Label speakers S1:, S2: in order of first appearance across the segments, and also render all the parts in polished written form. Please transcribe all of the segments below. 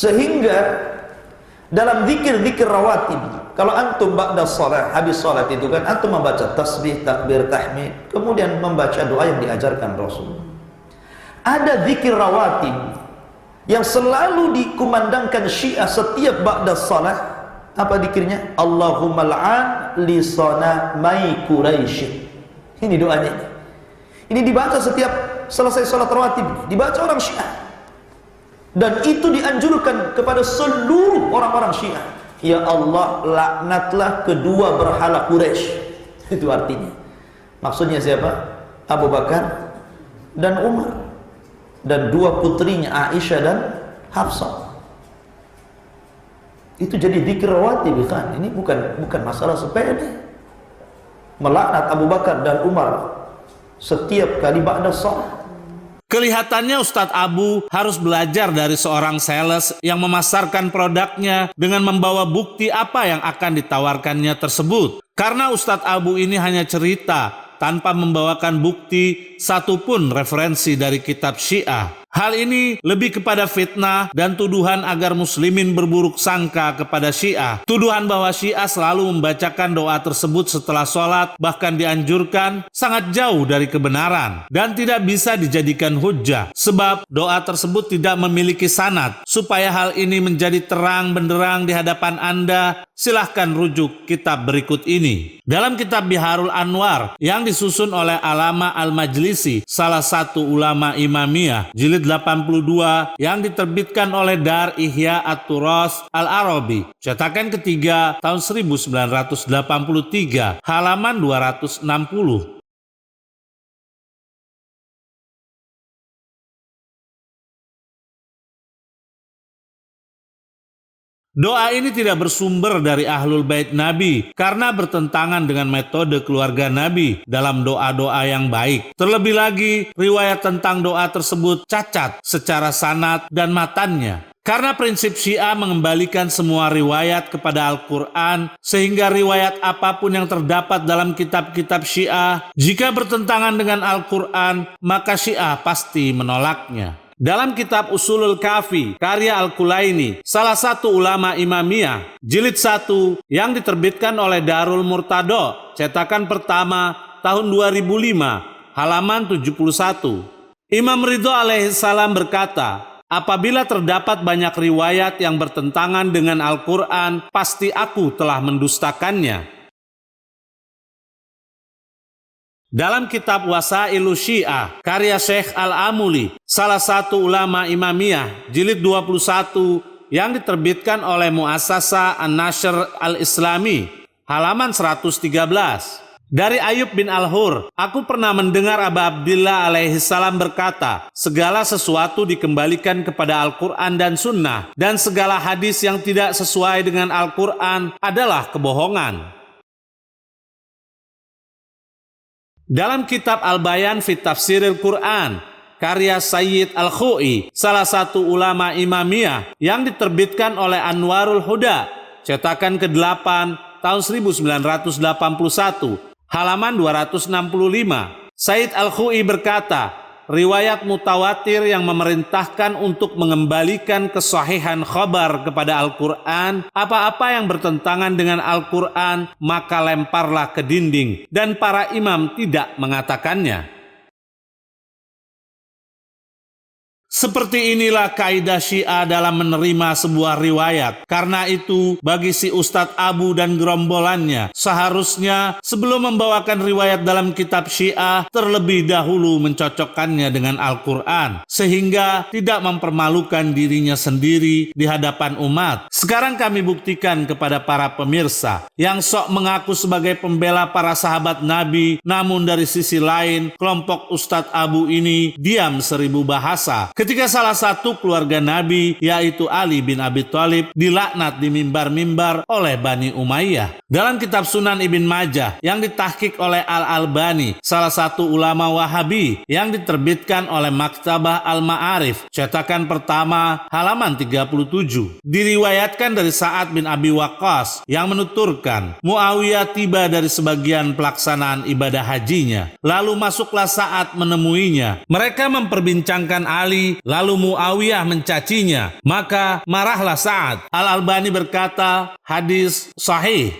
S1: Sehingga dalam zikir-zikir rawatib, kalau antum ba'da salat, habis salat itu kan antum membaca tasbih, takbir, tahmid, kemudian membaca doa yang diajarkan Rasul. Ada zikir rawatib yang selalu dikumandangkan Syiah setiap ba'da salat. Apa zikirnya? Allahumma al'an li sanamai Quraisy. Ini doanya. Ini dibaca setiap selesai salat rawatib, dibaca orang Syiah. Dan itu dianjurkan kepada seluruh orang-orang Syiah. Ya Allah, laknatlah kedua berhala Quraisy. Itu artinya. Maksudnya siapa? Abu Bakar dan Umar, dan dua putrinya Aisyah dan Hafsah. Itu jadi zikir rawatib kan. Ini bukan masalah sepele. Melaknat Abu Bakar dan Umar setiap kali ba'da shalah.
S2: Kelihatannya Ustadz Abu harus belajar dari seorang sales yang memasarkan produknya dengan membawa bukti apa yang akan ditawarkannya tersebut. Karena Ustadz Abu ini hanya cerita tanpa membawakan bukti satupun referensi dari kitab Syiah. Hal ini lebih kepada fitnah dan tuduhan agar muslimin berburuk sangka kepada Syiah. Tuduhan bahwa Syiah selalu membacakan doa tersebut setelah sholat, bahkan dianjurkan, sangat jauh dari kebenaran dan tidak bisa dijadikan hujjah. Sebab doa tersebut tidak memiliki sanad. Supaya hal ini menjadi terang benderang di hadapan Anda, silahkan rujuk kitab berikut ini. Dalam kitab Biharul Anwar yang disusun oleh Alama Al-Majlisi, salah satu ulama Imamiyah, jilid 82 yang diterbitkan oleh Dar Ihya At-Turas Al-Arabi, cetakan ketiga tahun 1983, halaman 260. Doa ini tidak bersumber dari Ahlul Bait Nabi karena bertentangan dengan metode keluarga Nabi dalam doa-doa yang baik. Terlebih lagi, riwayat tentang doa tersebut cacat secara sanad dan matannya. Karena prinsip Syiah mengembalikan semua riwayat kepada Al-Quran, sehingga riwayat apapun yang terdapat dalam kitab-kitab Syiah, jika bertentangan dengan Al-Quran, maka Syiah pasti menolaknya. Dalam kitab Usulul Kafi, karya Al-Kulaini, salah satu ulama Imamiyah, jilid 1 yang diterbitkan oleh Darul Murtado, cetakan pertama tahun 2005, halaman 71. Imam Ridho alaihissalam berkata, apabila terdapat banyak riwayat yang bertentangan dengan Al-Quran, pasti aku telah mendustakannya. Dalam kitab Wasailu Syiah, karya Syekh Al-Amuli, salah satu ulama Imamiyah, jilid 21 yang diterbitkan oleh Muassasa An-Nashr Al-Islami, halaman 113. Dari Ayub bin Al-Hur, aku pernah mendengar Aba Abdillah alaihissalam berkata, segala sesuatu dikembalikan kepada Al-Quran dan Sunnah, dan segala hadis yang tidak sesuai dengan Al-Quran adalah kebohongan. Dalam kitab Al-Bayan fi Tafsiril Quran, karya Sayyid Al-Khu'i, salah satu ulama Imamiyah yang diterbitkan oleh Anwarul Huda, cetakan ke-8 tahun 1981, halaman 265. Sayyid Al-Khu'i berkata, riwayat mutawatir yang memerintahkan untuk mengembalikan kesahihan khabar kepada Al-Quran, apa-apa yang bertentangan dengan Al-Quran, maka lemparlah ke dinding, dan para imam tidak mengatakannya. Seperti inilah kaidah Syiah dalam menerima sebuah riwayat. Karena itu, bagi si Ustadz Abu dan gerombolannya, seharusnya sebelum membawakan riwayat dalam kitab Syiah, terlebih dahulu mencocokkannya dengan Al-Quran, sehingga tidak mempermalukan dirinya sendiri di hadapan umat. Sekarang kami buktikan kepada para pemirsa, yang sok mengaku sebagai pembela para sahabat Nabi, namun dari sisi lain, kelompok Ustadz Abu ini diam seribu bahasa. Ketika salah satu keluarga Nabi, yaitu Ali bin Abi Thalib, dilaknat di mimbar-mimbar oleh Bani Umayyah. Dalam kitab Sunan Ibn Majah yang ditahqiq oleh Al-Albani, salah satu ulama Wahabi yang diterbitkan oleh Maktabah Al-Ma'arif, cetakan pertama halaman 37, diriwayatkan dari Sa'ad bin Abi Waqqas yang menuturkan, Muawiyah tiba dari sebagian pelaksanaan ibadah hajinya, lalu masuklah Sa'ad menemuinya. Mereka memperbincangkan Ali lalu Muawiyah mencacinya, maka marahlah Sa'ad. Al-Albani berkata, hadis sahih.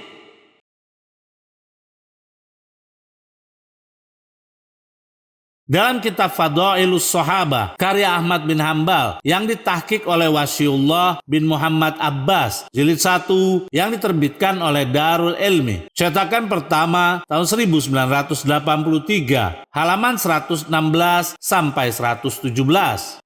S2: Dalam kitab Fadailus Sahabah karya Ahmad bin Hambal yang ditahqiq oleh Wasiullah bin Muhammad Abbas, jilid 1 yang diterbitkan oleh Darul Ilmi, cetakan pertama tahun 1983, halaman 116 sampai 117.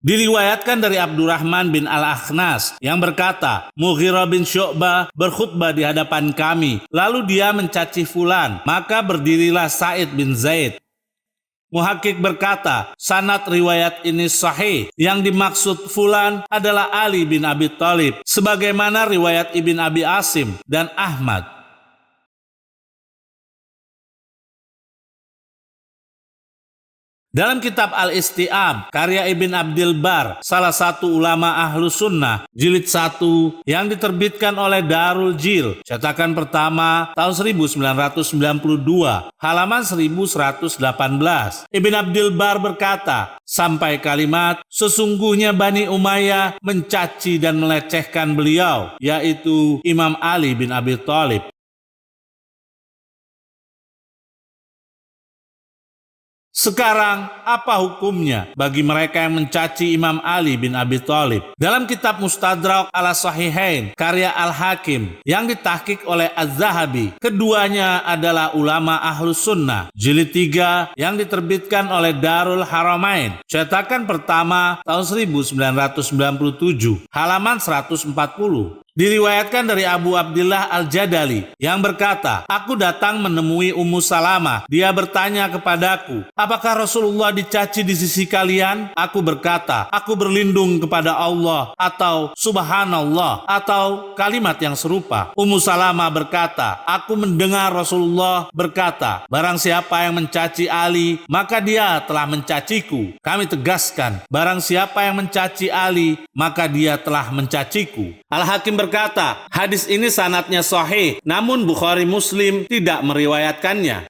S2: Diriwayatkan dari Abdurrahman bin Al-Akhnas yang berkata, Mughirah bin Syu'bah berkhutbah di hadapan kami, lalu dia mencaci fulan, maka berdirilah Sa'id bin Zaid. Muhakkik berkata, sanad riwayat ini sahih. Yang dimaksud fulan adalah Ali bin Abi Thalib, sebagaimana riwayat Ibn Abi Asim dan Ahmad. Dalam kitab Al-Isti'ab, karya Ibn Abdil Bar, salah satu ulama ahlu sunnah, jilid 1 yang diterbitkan oleh Darul Jil, cetakan pertama tahun 1992, halaman 1118. Ibn Abdil Bar berkata, sampai kalimat, sesungguhnya Bani Umayyah mencaci dan melecehkan beliau, yaitu Imam Ali bin Abi Thalib. Sekarang, apa hukumnya bagi mereka yang mencaci Imam Ali bin Abi Thalib? Dalam kitab Mustadrak ala Sahihain, karya Al-Hakim, yang ditahqiq oleh Az-Zahabi, keduanya adalah ulama ahlus sunnah, jilid 3 yang diterbitkan oleh Darul Haramain, cetakan pertama tahun 1997, halaman 140. Diriwayatkan dari Abu Abdillah Al-Jadali yang berkata, aku datang menemui Ummu Salamah. Dia bertanya kepadaku, apakah Rasulullah dicaci di sisi kalian? Aku berkata, aku berlindung kepada Allah atau Subhanallah atau kalimat yang serupa. Ummu Salamah berkata, aku mendengar Rasulullah berkata, barang siapa yang mencaci Ali, maka dia telah mencaciku. Kami tegaskan, barang siapa yang mencaci Ali, maka dia telah mencaciku. Al-Hakim berkata, hadis ini sanadnya sahih, namun Bukhari Muslim tidak meriwayatkannya.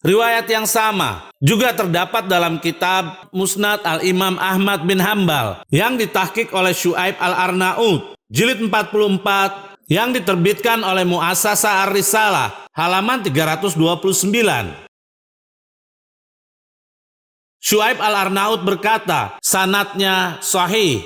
S2: Riwayat yang sama juga terdapat dalam kitab Musnad Al-Imam Ahmad bin Hambal yang ditahqiq oleh Syu'aib Al-Arnaud, jilid 44 yang diterbitkan oleh Mu'assasah Ar-Risalah, halaman 329. Syu'aib Al-Arnaud berkata, sanadnya sahih.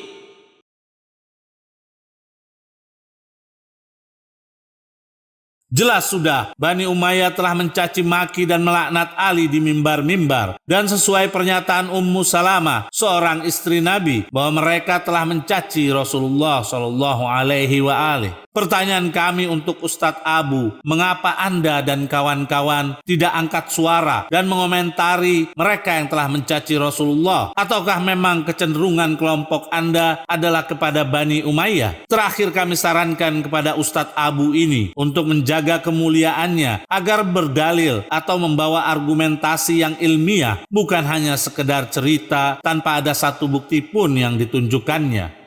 S2: Jelas sudah, Bani Umayyah telah mencaci maki dan melaknat Ali di mimbar-mimbar. Dan sesuai pernyataan Ummu Salamah, seorang istri Nabi, bahwa mereka telah mencaci Rasulullah SAW. Pertanyaan kami untuk Ustadz Abu, mengapa Anda dan kawan-kawan tidak angkat suara dan mengomentari mereka yang telah mencaci Rasulullah? Ataukah memang kecenderungan kelompok Anda adalah kepada Bani Umayyah? Terakhir kami sarankan kepada Ustadz Abu ini untuk menjaga kemuliaannya agar berdalil atau membawa argumentasi yang ilmiah, bukan hanya sekedar cerita tanpa ada satu bukti pun yang ditunjukkannya.